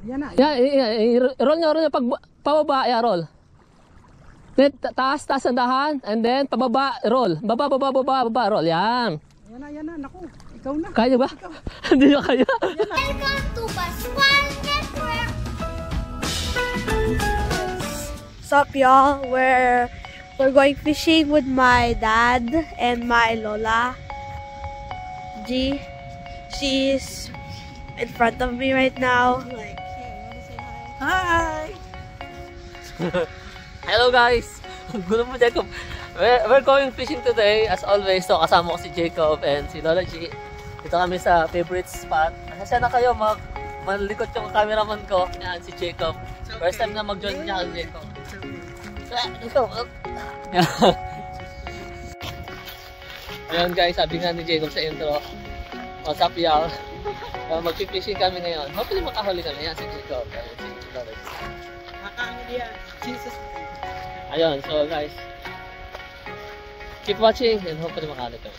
Yan na. Roll nyo pag pababa, roll. Then, taas ang dahan, and then pababa, roll. Baba, roll. Yan. Yan na, naku. Ikaw na. Kaya ba? Hindi nyo kaya. Welcome to Pascual Network. What's up, y'all? We're going fishing with my dad and my Lola. G. She's in front of me right now. Like, Hi! Hello guys! Gulo mo Jacob. We're going fishing today as always. So kasama ko si Jacob and si Lola G. Dito kami sa favorite spot. Asya na kayo malikot yung cameraman ko. Yan si Jacob. First time na mag-join niya kay Jacob. Ikaw. Ayun guys, sabi nga ni Jacob sa intro. What's up y'all? Mag-fishing kami ngayon. Hopefully makahuli kami. Yan si Jacob. Ayan si Lola G. Makahuli yan. Jesus. Ayun, so guys, keep watching and hopefully makahuli kami.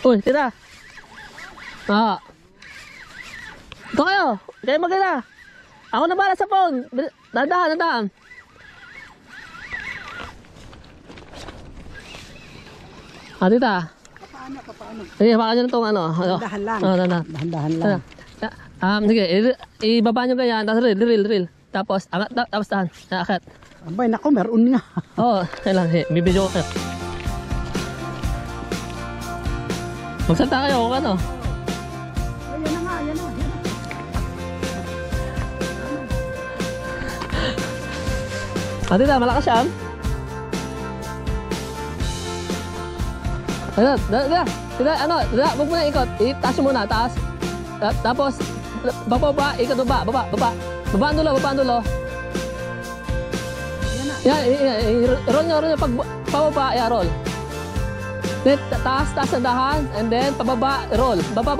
Uy, tira! Ito kayo! Kayo maganda! Ako na bala sa phone! Dandahan! Tita! Paano? Sige, baka nyo na itong ano. Dahan lang. Dahan lang. Sige, ibaba nyo ganyan, tapos drill. Tapos, angat, tapos tahan. Akit. Abay, naku, meron nga. Oo, kailangan. Bibidyo ko kayo. Magsalta kayo kung ano. Yan na. Tita, malakas yan. Tita, huwag mo na ikot. Itaas mo muna, taas. Tapos, baba, ikot baba. Baba ang dulo. Yan, roll nyo pag pababa, roll. Then, taas ang dahan, and then pababa, roll. Baba,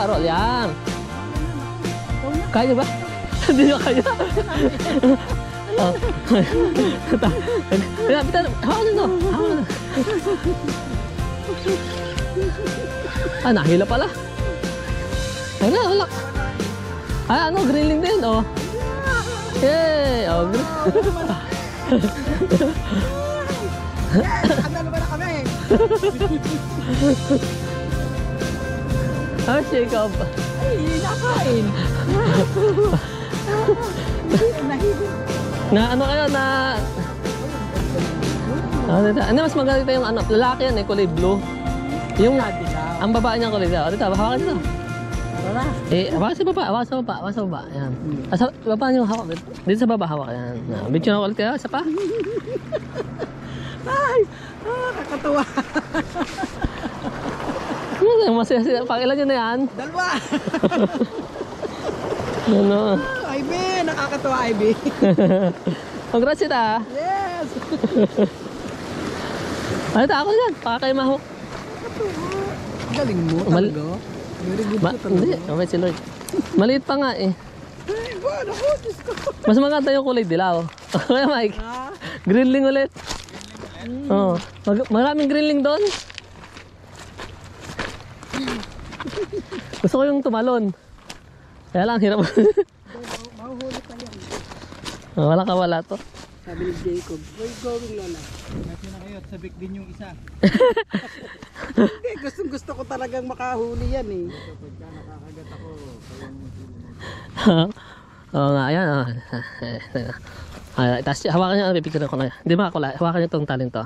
roll. Yan. Kaya ba? Hindi nyo kaya. Hawakan nyo. Nahila pala. Ay na, wala. Grilling din, oh. Yay! Nakadalo ba na kami? Jacob. Ay, nakain. Ano mas maganda yung lalaki yan kulay blue. Yung ang babae niya kulay daw. Dito, hawakan dito. Hawakan sa baba. Yan. Sa baba niyo hawak. Dito sa baba hawak yan. Video na ulit kaya, isa pa. Ay, kakatuwa. Masaya, pakilan nyo na yan. Dalawa. Ivy, nakakatuwa Ivy. Congrats ita. Yes. Ako yan, baka kayo mahok. Galing mo talaga. Very good ka talaga. Hindi, mabait si Lord. Maliit pa nga eh. Mas maganda yung kulay dilaw. Kaya Mike, grilling ulit. Maraming grilling doon. Gusto ko yung tumalon. Kaya lang, hirap. Mahuhuli pa yan. Wala to. Sabi ni Jacob, where you going, Lola? Kasi na kayo, sabik din yung isa. Gusto ko talagang makahuli yan eh. Pagka nakakagat ako, Oo nga, ayan. Tapos hawakan nyo, pipicture ko na. Hindi makakulay, hawakan nyo itong taling to.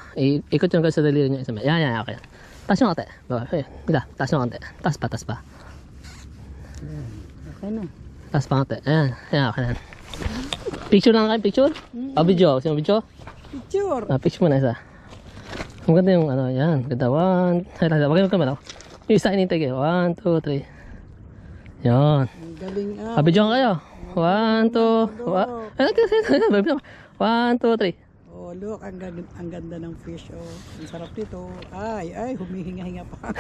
Ikot nyo sa daliri nyo. Yan, okay. Taas nyo kate. Taas nyo kate. Taas pa. Okay na. Taas pa kate. Ayan, okay na. Picture lang kayo, picture? Video. Sino video? Picture. Picture mo na isa. Ang ganda yung yan. Ganda. Wag kayo magkamera. Yung isa inintay kayo. 1, 2, 3. Yan. Galing Video kayo. 1, 2, 1, 2, 3. Oh, look, ang ganda ng fish. Oh, ang sarap nito. Ay, humihinga-hinga pa.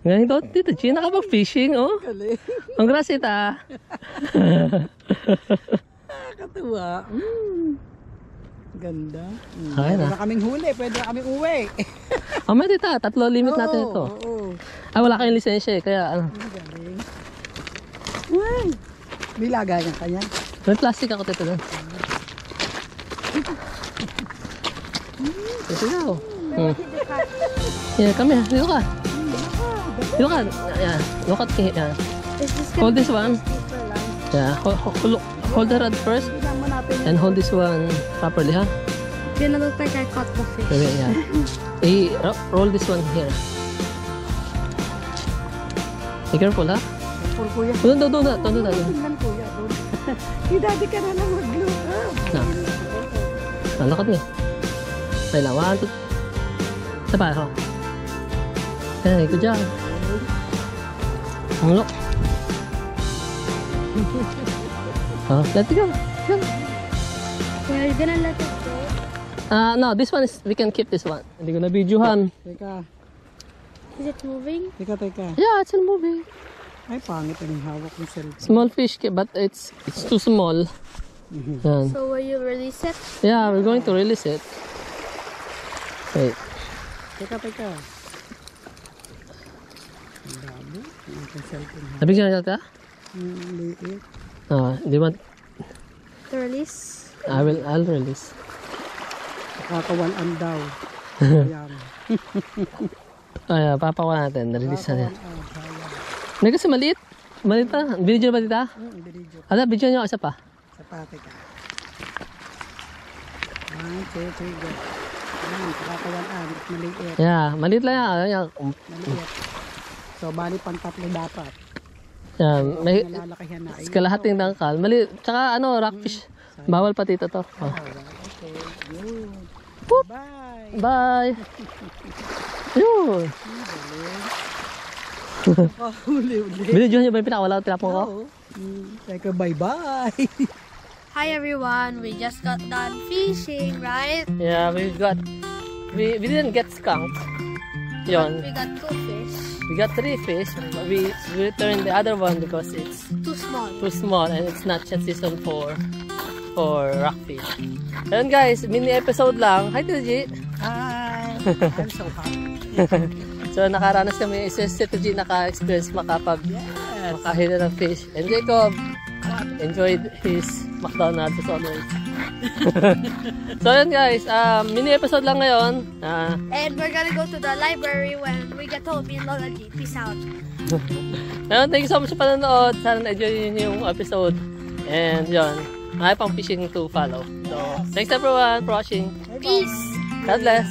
Ngayon dito, G, nakapag-fishing, oh. Galing. Congrats, ita. Katuwa. Ganda. Ay, Pwede na. na kaming huli. Pwede na kaming uwi. May tita, 3 limit natin ito. Oo. Wala kayong lisensya eh, kaya ano. Ang galing. Ay, may lagayan ka yan. May plastic ako dito doon. Dito ka, oh. Yeah, come here. Dito ka. Dito ka. Yeah, look at me. Yeah. Hold this one. Yeah, hold the rod first. And hold this one properly, ha? Gonna look like I caught the fish. Okay, yeah. Roll this one here. Be careful, ha? Careful, kuya. Doon. Tingnan, kuya. Doon. Hey, daddy ka na lang mag-look. Look at me. Okay lang. 1, 2. Isa pa, ho. Okay, good job. Look. Let it go. Where are you gonna let it go? No, this one is, we can keep this one. Hindi ko na videohan. Teka. Is it moving? Teka. Yeah, it's still moving. Ay, pangit ang hawak ng cellphone. Small fish, but it's too small. Yan. So will you release it? Yeah, we're going to release it. Wait. Teka. Ang dami. Ang cellphone. Nabigyan na ka? Liit. Do you want? To release? I'll release. Nakakawalan daw. Ayan. Papawa natin. Na-release natin. Sayang. Hindi kasi maliit. Maliit pa. Binidyo na ba dito? Binidyo. Bidyo nyo isa pa. Sa pati ka. 1, 2, 3, go. Ayan, nakakawalan. Maliit. Yeah, maliit lang yan. Maliit. So, bali pang 3 dapat. Yeah, may Nalalakihan na. kalahating dangkal. Maliit. Tsaka rockfish. Bawal pa dito to. Oh. Okay, yun. Boop. Bye. Bye. Yun. Huli. Binidyo nyo ba yung pinakawala? Tinapong ko? Teka, bye-bye. Hi everyone, we just got done fishing, right? Yeah, we didn't get skunked. Yon. We got 2 fish. We got 3 fish. We returned the other one because it's Too small. too small and it's not yet season for rockfish. Ayun guys, mini episode lang. Hi Tito G. Hi. I'm so happy. So nakaranas kami, si Tito G naka-experience makahila ng fish. And Jacob enjoyed his McDonald's as always. So yun guys, mini episode lang ngayon. And we're gonna go to the library when we get home in Lola G. Peace out. Ayun, thank you so much sa panonood. Sana na-enjoy niyo yung episode. And yun, may pang fishing to follow. So, thanks everyone for watching. Peace. God bless.